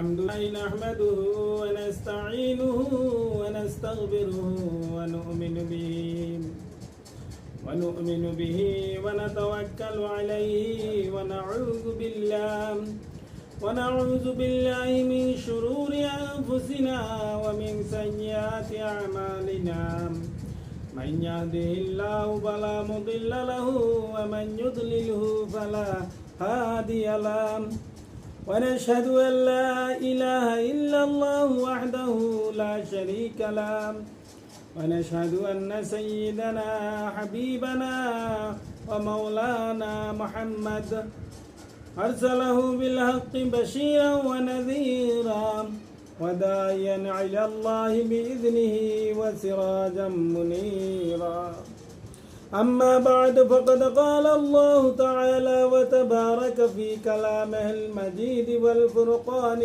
الحمد لله نحمده ونستعينه ونستغفره ونؤمن به ونتوكل عليه ونعوذ بالله من شرور أنفسنا ومن سيئات أعمالنا من يهده الله فلا مضل له ومن يضلله فلا هادي له ونشهد أن لا إله إلا الله وحده لا شريك له ونشهد أن سيدنا حبيبنا ومولانا محمد أرسله بالحق بشيرا ونذيرا وداعيا إلى الله بإذنه وسراجا منيرا أما بعد فقد قال الله تعالى وتبارك في كلامه المجيد والفرقان